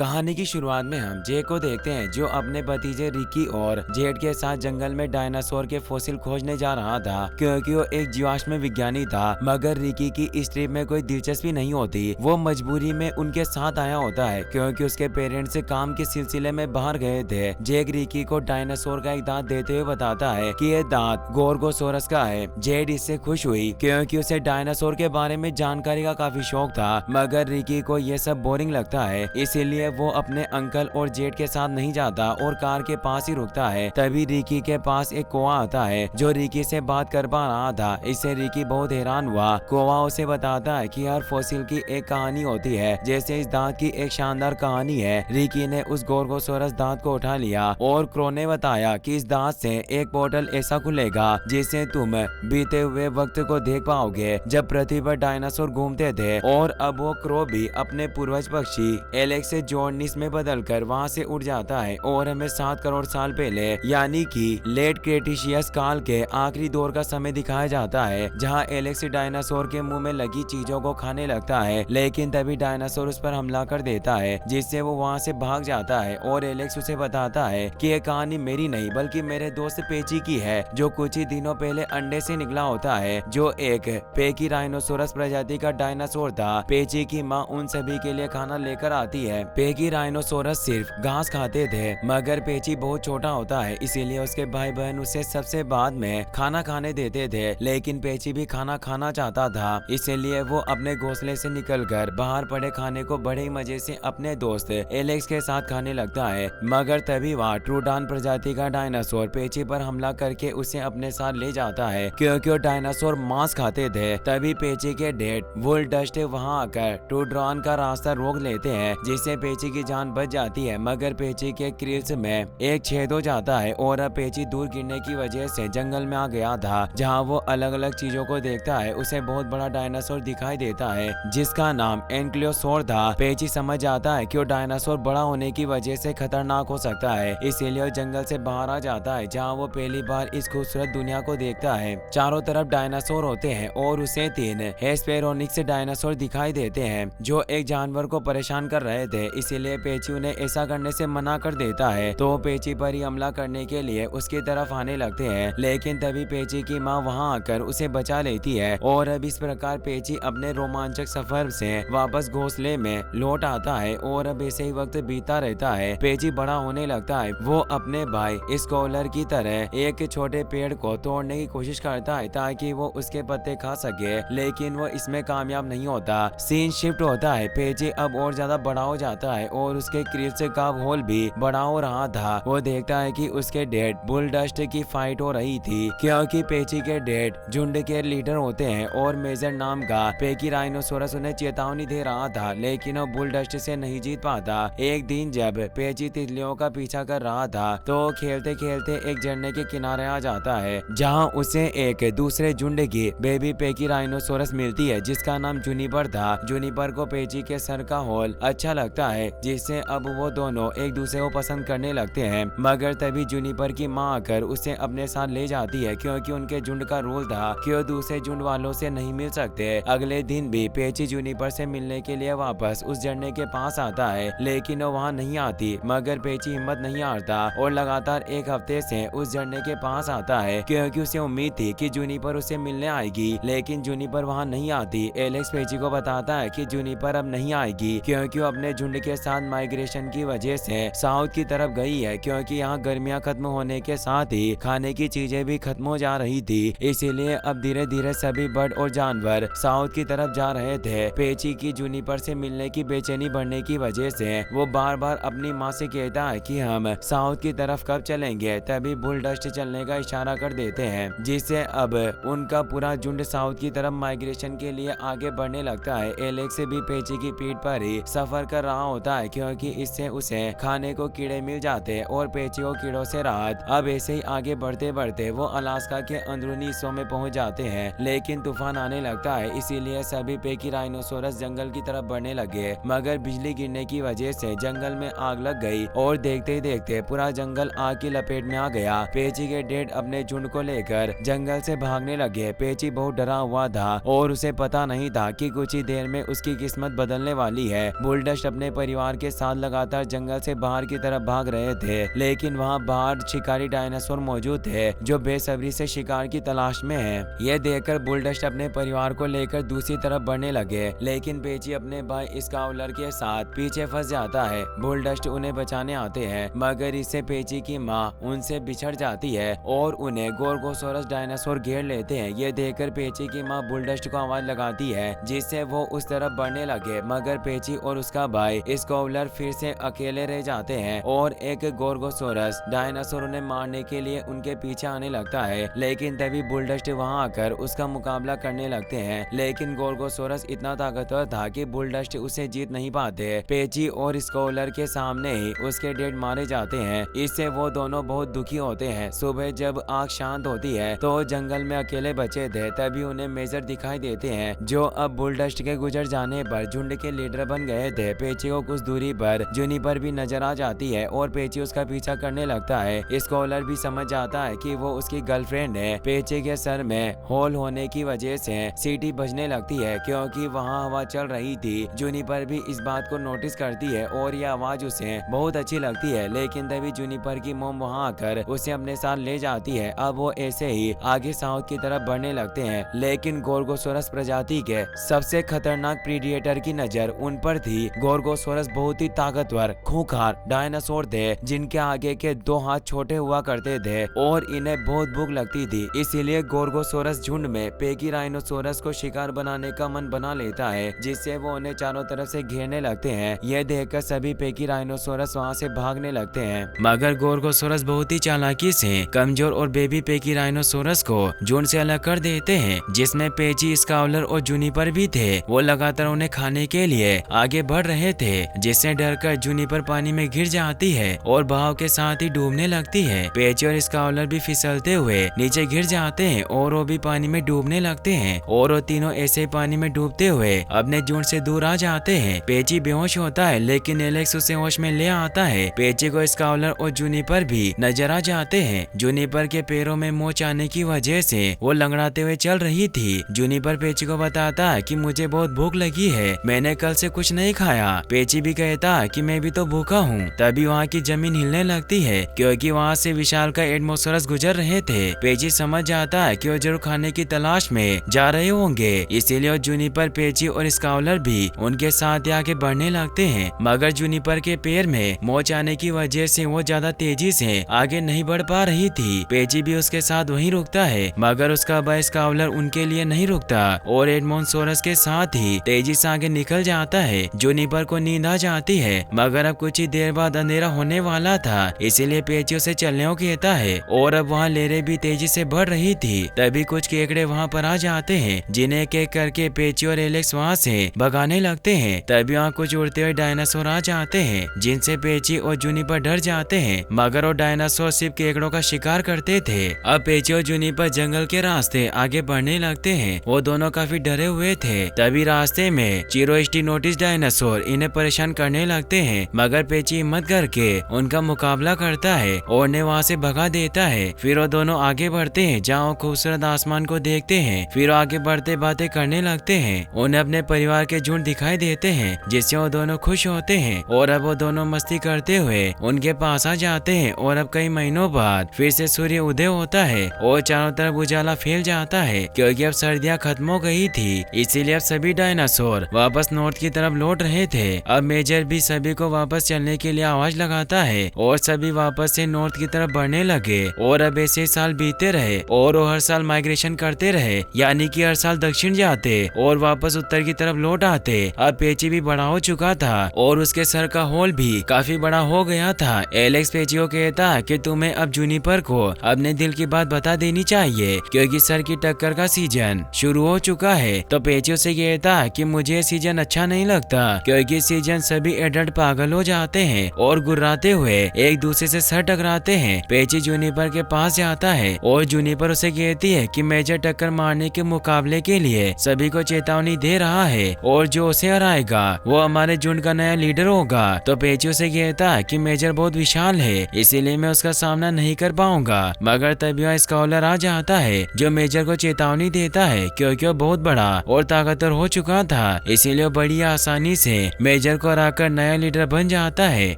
कहानी की शुरुआत में हम जे को देखते हैं जो अपने भतीजे रिकी और जेड के साथ जंगल में डायनासोर के फॉसिल खोजने जा रहा था क्योंकि वो एक जीवाश्म विज्ञानी था। मगर रिकी की इस ट्रिप में कोई दिलचस्पी नहीं होती, वो मजबूरी में उनके साथ आया होता है क्योंकि उसके पेरेंट्स काम के सिलसिले में बाहर गए थे। जेक रिकी को डायनासोर का एक दांत देते हुए बताता है कि यह दांत गोरगोसोरस का है। जेड इससे खुश हुई क्योंकि उसे डायनासोर के बारे में जानकारी का काफी शौक था, मगर रिकी को यह सब बोरिंग लगता है, इसीलिए वो अपने अंकल और जेड के साथ नहीं जाता और कार के पास ही रुकता है। तभी रिकी के पास एक कौवा आता है जो रिकी से बात कर पा रहा था। इससे रिकी बहुत हैरान हुआ। कौवा उसे बताता है कि हर फॉसिल की एक कहानी होती है, जैसे इस दांत की एक शानदार कहानी है। रिकी ने उस गोरगोसोरस दांत को उठा लिया और क्रो ने बताया कि इस दांत से एक पोर्टल ऐसा खुलेगा जिससे तुम बीते हुए वक्त को देख पाओगे जब पृथ्वी पर डायनासोर घूमते थे। और अब वो क्रो भी अपने पूर्वज पक्षी एलेक्स से जॉर्निस में बदलकर वहां से उड़ जाता है और हमें 7 करोड़ साल पहले यानी कि लेट क्रेटेशियस काल के आखिरी दौर का समय दिखाया जाता है, जहां एलेक्स डायनासोर के मुंह में लगी चीजों को खाने लगता है। लेकिन तभी डायनासोर उस पर हमला कर देता है जिससे वो वहां से भाग जाता है और एलेक्स उसे बताता है कि यह कहानी मेरी नहीं बल्कि मेरे दोस्त पेची की है, जो कुछ ही दिनों पहले अंडे से निकला होता है, जो एक पेकी राइनोसोरस प्रजाति का डायनासोर था। पेची की माँ उन सभी के लिए खाना लेकर आती है। पेकी राइनोसोरस सिर्फ घास खाते थे, मगर पेची बहुत छोटा होता है, इसीलिए उसके भाई बहन उसे सबसे बाद में खाना खाने देते थे। लेकिन पेची भी खाना खाना चाहता था, इसीलिए वो अपने घोंसले से निकलकर बाहर पड़े खाने को बड़े ही मजे से अपने दोस्त एलेक्स के साथ खाने लगता है। मगर तभी वहाँ ट्रूडान प्रजाति का डायनासोर पेची पर हमला करके उसे अपने साथ ले जाता है क्योंकि वो डायनासोर मांस खाते थे। तभी पेची के डैड वुलडस्ट वहाँ आकर ट्रूडान का रास्ता रोक लेते हैं, जिससे पेची की जान बच जाती है। मगर पेची के क्रिल्स में एक छेद हो जाता है और अब पेची दूर गिरने की वजह से जंगल में आ गया था। जहाँ वो अलग अलग चीजों को देखता है, उसे बहुत बड़ा डायनासोर दिखाई देता है जिसका नाम एनक्लोसोर था। पेची समझ जाता है कि वो डायनासोर बड़ा होने की वजह से खतरनाक हो सकता है, इसीलिए वो जंगल से बाहर आ जाता है, जहाँ वो पहली बार इस खूबसूरत दुनिया को देखता है। चारों तरफ डायनासोर होते हैं और उसे 3 हेस्पेरोनिक्स डायनासोर दिखाई देते हैं जो एक जानवर को परेशान कर रहे थे, इसीलिए पेची उन्हें ऐसा करने से मना कर देता है। तो पेची पर ही हमला करने के लिए उसकी तरफ आने लगते हैं, लेकिन तभी पेची की माँ वहां आकर उसे बचा लेती है और अब इस प्रकार पेची अपने रोमांचक सफर से वापस घोंसले में लौट आता है। और अब ऐसे ही वक्त बीता रहता है, पेची बड़ा होने लगता है। वो अपने भाई स्कॉलर की तरह एक छोटे पेड़ को तोड़ने की कोशिश करता है ताकि वो उसके पत्ते खा सके, लेकिन वो इसमें कामयाब नहीं होता। सीन शिफ्ट होता है, पेची अब और ज्यादा बड़ा हो जाता है और उसके क्रिल्स का होल भी बड़ा हो रहा था। वो देखता है कि उसके डैड बुलडस्ट की फाइट हो रही थी क्योंकि पेची के डैड झुंड के लीडर होते हैं और मेजर नाम का पेकी राइनोसोरस उन्हें चेतावनी दे रहा था, लेकिन वो बुलडस्ट से नहीं जीत पाता। एक दिन जब पेची तितलियों का पीछा कर रहा था तो खेलते खेलते एक झरने के किनारे आ जाता है, जहाँ उसे एक दूसरे झुंड की बेबी पेकी राइनोसोरस मिलती है जिसका नाम जूनिपर था। जूनिपर को पेची के सर का होल अच्छा लगता है, जिससे अब वो दोनों एक दूसरे को पसंद करने लगते हैं। मगर तभी जूनिपर की माँ आकर उसे अपने साथ ले जाती है क्योंकि उनके झुंड का रूल था कि वो दूसरे झुंड वालों से नहीं मिल सकते। अगले दिन भी पेची जूनिपर से मिलने के लिए वापस उस झरने के पास आता है, लेकिन वो वहाँ नहीं आती। मगर पेची हिम्मत नहीं हारता और लगातार एक हफ्ते से उस झरने के पास आता है क्योंकि उसे उम्मीद थी कि जूनिपर उसे मिलने आएगी, लेकिन जूनिपर वहाँ नहीं आती। एलेक्स पेची को बताता है कि जूनिपर अब नहीं आएगी क्योंकि वो अपने झुंड के साथ माइग्रेशन की वजह से साउथ की तरफ गई है, क्योंकि यहाँ गर्मियाँ खत्म होने के साथ ही खाने की चीजें भी खत्म हो जा रही थी। इसीलिए अब धीरे धीरे सभी बर्ड और जानवर साउथ की तरफ जा रहे थे। पेची की जूनिपर से मिलने की बेचैनी बढ़ने की वजह से वो बार बार अपनी माँ से कहता है कि हम साउथ की तरफ कब चलेंगे। तभी बुलडस्ट चलने का इशारा कर देते हैं, जिससे अब उनका पूरा झुंड साउथ की तरफ माइग्रेशन के लिए आगे बढ़ने लगता है। एलेक्स भी पेची की पीठ पर ही सफर कर रहा होता है क्योंकि इससे उसे खाने को कीड़े मिल जाते हैं और पेची को कीड़ों से राहत। अब ऐसे ही आगे बढ़ते बढ़ते वो अलास्का के अंदरूनी हिस्सों में पहुंच जाते हैं, लेकिन तूफान आने लगता है, इसीलिए सभी पेकी राइनोसोरस जंगल की तरफ बढ़ने लगे। मगर बिजली गिरने की वजह से जंगल में आग लग गई और देखते ही देखते पूरा जंगल आग की लपेट में आ गया। पेची के डैड अपने झुंड को लेकर जंगल से भागने लगे। पेची बहुत डरा हुआ था और उसे पता नहीं था कि कुछ ही देर में उसकी किस्मत बदलने वाली है। बुलडस्ट अपने परिवार परिवार के साथ लगातार जंगल से बाहर की तरफ भाग रहे थे, लेकिन वहाँ बाहर शिकारी डायनासोर मौजूद थे जो बेसब्री से शिकार की तलाश में है। यह देखकर बुलडस्ट अपने परिवार को लेकर दूसरी तरफ बढ़ने लगे, लेकिन पेची अपने भाई स्काउलर के साथ पीछे फंस जाता है। बुलडस्ट उन्हें बचाने आते हैं, मगर इससे पेची की माँ उनसे बिछड़ जाती है और उन्हें गोरगोसोरस डायनासोर घेर लेते हैं। ये देखकर पेची की माँ बुलडस्ट को आवाज लगाती है, जिससे वो उस तरफ बढ़ने लगे, मगर पेची और उसका भाई स्काउलर फिर से अकेले रह जाते हैं और एक गोरगोसोरस डायनासोर उन्हें मारने के लिए उनके पीछे आने लगता है। लेकिन तभी बुलडस्ट वहां आकर उसका मुकाबला करने लगते हैं, लेकिन गोरगोसोरस इतना ताकतवर था कि बुलडस्ट उसे जीत नहीं पाते। पेची और स्काउलर के सामने ही उसके डेड मारे जाते हैं। इससे वो दोनों बहुत दुखी होते हैं। सुबह जब आग शांत होती है तो जंगल में अकेले बचे थे, तभी उन्हें मेजर दिखाई देते हैं जो अब बुलडस्ट के गुजर जाने पर झुंड के लीडर बन गए थे। पेची को कुछ दूरी पर जूनिपर भी नजर आ जाती है और पेची उसका पीछा करने लगता है। स्कॉलर भी समझ जाता है कि वो उसकी गर्लफ्रेंड है। पेची के सर में होल होने की वजह से सीटी बजने लगती है क्योंकि वहाँ हवा चल रही थी। जूनिपर भी इस बात को नोटिस करती है और यह आवाज उसे बहुत अच्छी लगती है, लेकिन तभी जूनिपर की मोम वहाँ आकर उसे अपने साथ ले जाती है। अब वो ऐसे ही आगे साउथ की तरफ बढ़ने लगते हैं, लेकिन गोरगोसोरस प्रजाति के सबसे खतरनाक प्रीडिएटर की नजर उन पर थी। गोरगोसोरस बहुत ही ताकतवर खूंखार डायनासोर थे जिनके आगे के दो हाथ छोटे हुआ करते थे और इन्हें बहुत भूख लगती थी। इसीलिए गोरगोसोरस झुंड में पेकिराइनोसोरस को शिकार बनाने का मन बना लेता है, जिससे वो उन्हें चारों तरफ से घेरने लगते हैं। यह देखकर सभी पेकिराइनोसोरस वहां से भागने लगते हैं, मगर गोरगोसोरस बहुत ही चालाकी से कमजोर और बेबी पेकिराइनोसोरस को झुंड से अलग कर देते हैं, जिसमें पेची, स्काउलर और जूनिपर भी थे। वो लगातार उन्हें खाने के लिए आगे बढ़ रहे थे, जिससे डरकर जूनिपर पानी में गिर जाती है और बहाव के साथ ही डूबने लगती है। पेची और स्काउलर भी फिसलते हुए नीचे गिर जाते हैं और वो भी पानी में डूबने लगते हैं और वो तीनों ऐसे पानी में डूबते हुए अपने झुंड से दूर आ जाते हैं। पेची बेहोश होता है, लेकिन एलेक्स उसे होश में ले आता है। पेची को स्काउलर और जूनिपर भी नजर आ जाते हैं। जूनिपर के पैरों में मोच आने की वजह से वो लंगड़ाते हुए चल रही थी। जूनिपर पेची को बताता है कि मुझे बहुत भूख लगी है, मैंने कल से कुछ नहीं खाया। पेची भी कहता है कि मैं भी तो भूखा हूँ। तभी वहाँ की जमीन हिलने लगती है क्योंकि वहाँ से विशाल का एडमोसोरस गुजर रहे थे। पेची समझ जाता है कि वो जरूर खाने की तलाश में जा रहे होंगे, इसीलिए जूनिपर, पेची और स्काउलर भी उनके साथ आगे बढ़ने लगते हैं। मगर जूनिपर के पैर में मोच आने की वजह से वो ज्यादा तेजी से आगे नहीं बढ़ पा रही थी। पेची भी उसके साथ वहीं रुकता है, मगर उसका भाई स्काउलर उनके लिए नहीं रुकता और एडमोसोरस के साथ ही तेजी से आगे निकल जाता है। जूनिपर को नींद आ जाती है, मगर अब कुछ ही देर बाद अंधेरा होने वाला था, इसीलिए पेची उसे चलने को कहता है और अब वहाँ लहरें भी तेजी से बढ़ रही थी। तभी कुछ केकड़े वहाँ पर आ जाते हैं, जिन्हें एक एक करके पेची और एलेक्स वहाँ से भगाने लगते हैं। तभी वहाँ कुछ उड़ते हुए डायनासोर आ जाते हैं, जिनसे पेची और जूनिपर डर जाते हैं, मगर वो डायनासोर सिर्फ केकड़ों का शिकार करते थे। अब पेची और जूनिपर जंगल के रास्ते आगे बढ़ने लगते हैं। वो दोनों काफी डरे हुए थे। तभी रास्ते में चिरोस्टिनोटिस डायनासोर इन्हें परेशान करने लगते हैं, मगर पेची हिम्मत करके उनका मुकाबला करता है और उन्हें वहाँ से भगा देता है। फिर वो दोनों आगे बढ़ते हैं, जहाँ वो खूबसूरत आसमान को देखते हैं। फिर वो आगे बढ़ते बातें करने लगते हैं। उन्हें अपने परिवार के झुंड दिखाई देते हैं, जिससे वो दोनों खुश होते हैं और अब वो दोनों मस्ती करते हुए उनके पास आ जाते हैं। और अब कई महीनों बाद फिर से सूर्य उदय होता है और चारों तरफ उजाला फैल जाता है, क्योंकि अब सर्दियाँ खत्म हो गई थी। इसीलिए अब सभी डायनासोर वापस नॉर्थ की तरफ लौट रहे थे। अब मेजर भी सभी को वापस चलने के लिए आवाज लगाता है और सभी वापस से नॉर्थ की तरफ बढ़ने लगे। और अब ऐसे साल बीते रहे और वो हर साल माइग्रेशन करते रहे, यानी कि हर साल दक्षिण जाते और वापस उत्तर की तरफ लौट आते। अब पेची भी बड़ा हो चुका था और उसके सर का होल भी काफी बड़ा हो गया था। एलेक्स पेची को कहता कि तुम्हें अब जूनिपर को अपने दिल की बात बता देनी चाहिए, क्योंकि सर की टक्कर का सीजन शुरू हो चुका है। तो पेची उसे कहता कि मुझे सीजन अच्छा नहीं लगता, क्योंकि सीजन सभी एडल्ट पागल हो जाते हैं और गुर्राते हुए एक दूसरे से सर टकराते हैं। पेची जूनिपर के पास जाता है और जूनिपर उसे कहती है कि मेजर टक्कर मारने के मुकाबले के लिए सभी को चेतावनी दे रहा है और जो उसे हराएगा वो हमारे झुंड का नया लीडर होगा। तो पेची उसे कहता कि मेजर बहुत विशाल है, इसीलिए मैं उसका सामना नहीं कर पाऊंगा। मगर तभी वहाँ स्कॉलर आ जाता है, जो मेजर को चेतावनी देता है, क्योंकि वो बहुत बड़ा और ताकतवर हो चुका था, इसीलिए वो बड़ी आसानी से मेजर क्लेंजर को हराकर नया लीडर बन जाता है।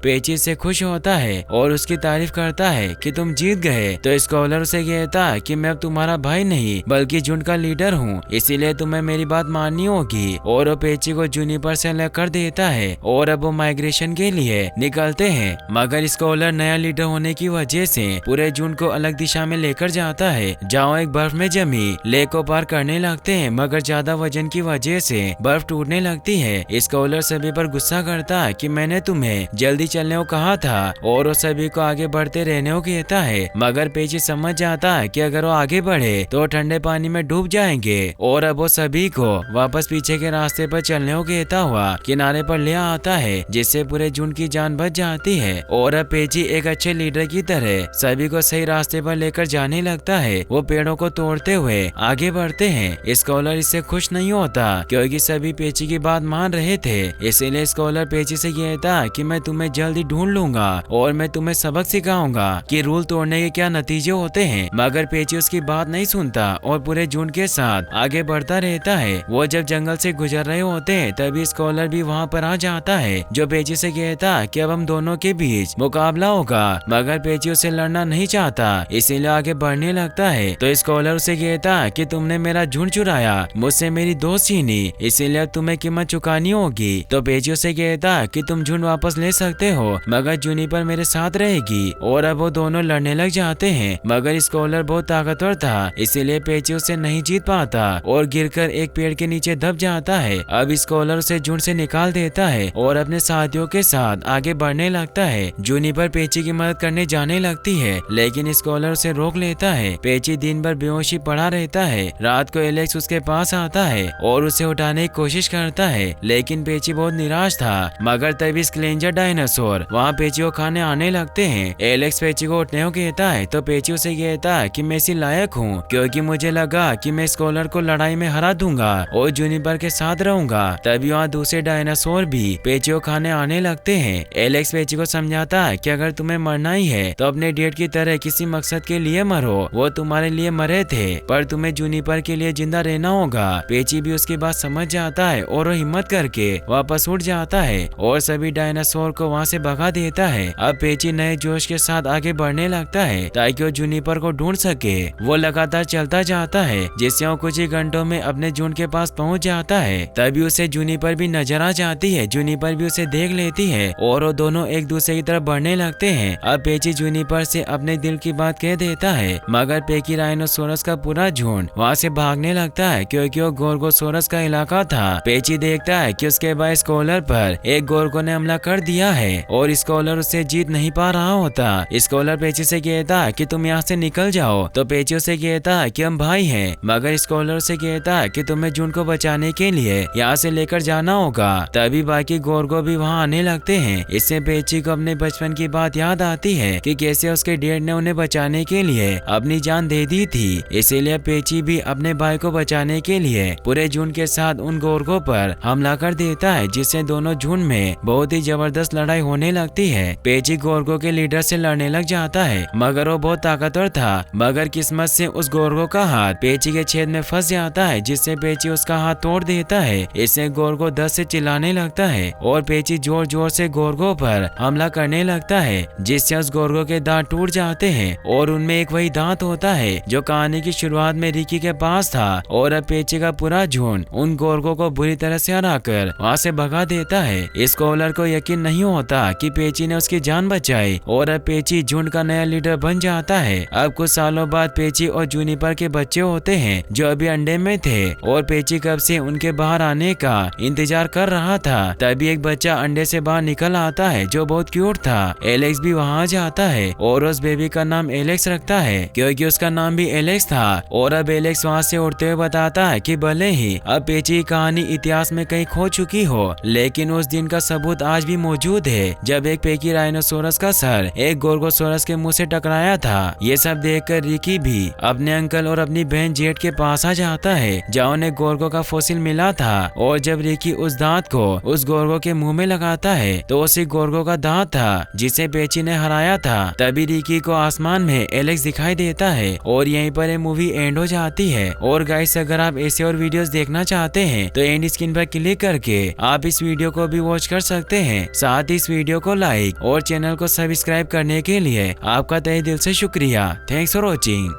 पेची से खुश होता है और उसकी तारीफ करता है कि तुम जीत गए। तो स्कॉलर उसे कहता है कि मैं अब तुम्हारा भाई नहीं बल्कि झुंड का लीडर हूँ, इसीलिए तुम्हें मेरी बात माननी होगी। और वो पेची को जूनिपर से अलग कर देता है और अब वो माइग्रेशन के लिए निकलते हैं। मगर स्कॉलर नया लीडर होने की वजह से पूरे झुंड को अलग दिशा में लेकर जाता है, जहाँ एक बर्फ में जमी लेक को पार करने लगते हैं। मगर ज्यादा वजन की वजह से बर्फ टूटने लगती है। स्कॉलर सभी पर गुस्सा करता है कि मैंने तुम्हें जल्दी चलने को कहा था और वो सभी को आगे बढ़ते रहने को कहता है। मगर पेची समझ जाता है कि अगर वो आगे बढ़े तो ठंडे पानी में डूब जाएंगे और अब वो सभी को वापस पीछे के रास्ते पर चलने को कहता हुआ किनारे पर ले आता है, जिससे पूरे झुंड की जान बच जाती है। और अब पेची एक अच्छे लीडर की तरह सभी को सही रास्ते पर लेकर जाने लगता है। वो पेड़ों को तोड़ते हुए आगे बढ़ते हैं। स्कॉलर इससे खुश नहीं होता क्योंकि सभी पेची की बात मान रहे थे, इसीलिए स्कॉलर पेची से कहता कि मैं तुम्हें जल्दी ढूंढ लूंगा और मैं तुम्हें सबक सिखाऊंगा कि रूल तोड़ने के क्या नतीजे होते हैं। मगर पेची उसकी बात नहीं सुनता और पूरे झुंड के साथ आगे बढ़ता रहता है। वो जब जंगल से गुजर रहे होते हैं तभी स्कॉलर भी वहाँ पर आ जाता है, जो पेची से कहता कि अब हम दोनों के बीच मुकाबला होगा। मगर पेची उसे लड़ना नहीं चाहता, इसीलिए आगे बढ़ने लगता है। तो स्कॉलर उसे कहता कि तुमने मेरा झुंड चुराया, मुझसे मेरी दोस्त छीनी, इसीलिए अब तुम्हें कीमत चुकानी होगी। तो पेची उसे कहता कि तुम झुंड वापस ले सकते हो मगर जूनिपर मेरे साथ रहेगी। और अब वो दोनों लड़ने लग जाते हैं। मगर स्कॉलर बहुत ताकतवर था, इसीलिए पेची उसे नहीं जीत पाता और गिरकर एक पेड़ के नीचे दब जाता है। अब स्कॉलर उसे झुंड से निकाल देता है और अपने साथियों के साथ आगे बढ़ने लगता है। जूनिपर पेची की मदद करने जाने लगती है, लेकिन स्कॉलर उसे रोक लेता है। पेची दिन भर बेहोशी पड़ा रहता है। रात को एलेक्स उसके पास आता है और उसे उठाने की कोशिश करता है, लेकिन पेची बहुत निराश था। मगर तभी क्लेंजर डायनासोर वहाँ पेची को खाने आने लगते हैं। एलेक्स पेची को उठने को कहता है तो पेची उसे कहता है कि मैं इसी लायक हूँ क्योंकि मुझे लगा कि मैं स्कॉलर को लड़ाई में हरा दूंगा और जूनिपर के साथ रहूंगा। तभी वहाँ दूसरे डायनासोर भी पेची को खाने आने लगते हैं। एलेक्स पेची को समझाता है कि अगर तुम्हें मरना ही है तो अपने डेट की तरह किसी मकसद के लिए मरो, वो तुम्हारे लिए मरे थे पर तुम्हें जूनिपर के लिए जिंदा रहना होगा। पेची भी उसकी बात समझ जाता है और वो हिम्मत करके वापस उठ जाता है और सभी डायनासोर को वहाँ से भगा देता है। अब पेची नए जोश के साथ आगे बढ़ने लगता है ताकि वो जूनिपर को ढूंढ सके। वो लगातार चलता जाता है जिससे वो कुछ ही घंटों में अपने झुंड के पास पहुँच जाता है। तभी उसे जूनिपर भी नजर आ जाती है। जूनिपर भी उसे देख लेती है और वो दोनों एक दूसरे की तरफ बढ़ने लगते हैं। अब पेची जूनिपर से अपने दिल की बात कह देता है, मगर पेकी राइनोसोरस का पूरा झुंड वहाँ से भागने लगता है क्योंकि वो गोर्गोसोरस का इलाका था। पेची देखता है कि उसके भाई स्कॉलर पर एक गोर्गो ने हमला कर दिया है और स्कॉलर उससे जीत नहीं पा रहा होता। स्कॉलर पेची से कहता है कि तुम यहाँ से निकल जाओ, तो पेची उसे कहता है कि हम भाई हैं। मगर स्कॉलर से कहता है कि तुम्हें झुंड को बचाने के लिए यहाँ से लेकर जाना होगा। तभी बाकी गोर्गो भी वहाँ आने लगते हैं। इससे पेची को अपने बचपन की बात याद आती है कि कैसे उसके डैड ने उन्हें बचाने के लिए अपनी जान दे दी थी। इसीलिए पेची भी अपने भाई को बचाने के लिए पूरे झुंड के साथ उन गोर्गो पर हमला कर देता है, जिससे दोनों झुंड में बहुत ही जबरदस्त लड़ाई होने लगती है। पेची गोर्गो के लीडर से लड़ने लग जाता है मगर वो बहुत ताकतवर था। मगर किस्मत से उस गोर्गो का हाथ पेची के छेद में फंस जाता है, जिससे पेची उसका हाथ तोड़ देता है। इससे गोर्गो दर्द से चिल्लाने लगता है और पेची जोर जोर से गोर्गो पर हमला करने लगता है, जिससे उस गोर्गो के दांत टूट जाते हैं और उनमें एक वही दांत होता है जो कहानी की शुरुआत में रिकी के पास था। और अब पेची का पूरा झुंड उन गोर्गो को बुरी तरह से हराकर वहाँ से भगा देता है। स्कॉलर को यकीन नहीं होता कि पेची ने उसकी जान बचाई और अब पेची झुंड का नया लीडर बन जाता है। अब कुछ सालों बाद पेची और जूनिपर के बच्चे होते हैं जो अभी अंडे में थे और पेची कब से उनके बाहर आने का इंतजार कर रहा था। तभी एक बच्चा अंडे से बाहर निकल आता है जो बहुत क्यूट था। एलेक्स भी वहाँ जाता है और उस बेबी का नाम एलेक्स रखता है क्योंकि उसका नाम भी एलेक्स था। और अब एलेक्स वहाँ से उड़ते हुए बताता है कि भले ही अब पेची की कहानी इतिहास में कहीं खो चुकी हो, लेकिन उस दिन का सबूत आज भी मौजूद है जब एक पेकी राइनोसोरस का सर एक गोर्गोसोरस के मुंह से टकराया था। ये सब देखकर रिकी भी अपने अंकल और अपनी बहन जेट के पास आ जाता है जहाँ उन्हें गोर्गो का फॉसिल मिला था। और जब रिकी उस दांत को उस गोर्गो के मुंह में लगाता है तो उसी गोर्गो का दांत था जिसे पेची ने हराया था। तभी रिकी को आसमान में एलेक्स दिखाई देता है और यहीं पर ये मूवी एंड हो जाती है। और गाइस, अगर आप ऐसे और वीडियोस देखना चाहते हैं तो एंड स्क्रीन पर क्लिक करके आप इस वीडियो वीडियो को भी वॉच कर सकते हैं। साथ ही इस वीडियो को लाइक और चैनल को सब्सक्राइब करने के लिए आपका तहे दिल से शुक्रिया। Thanks for watching.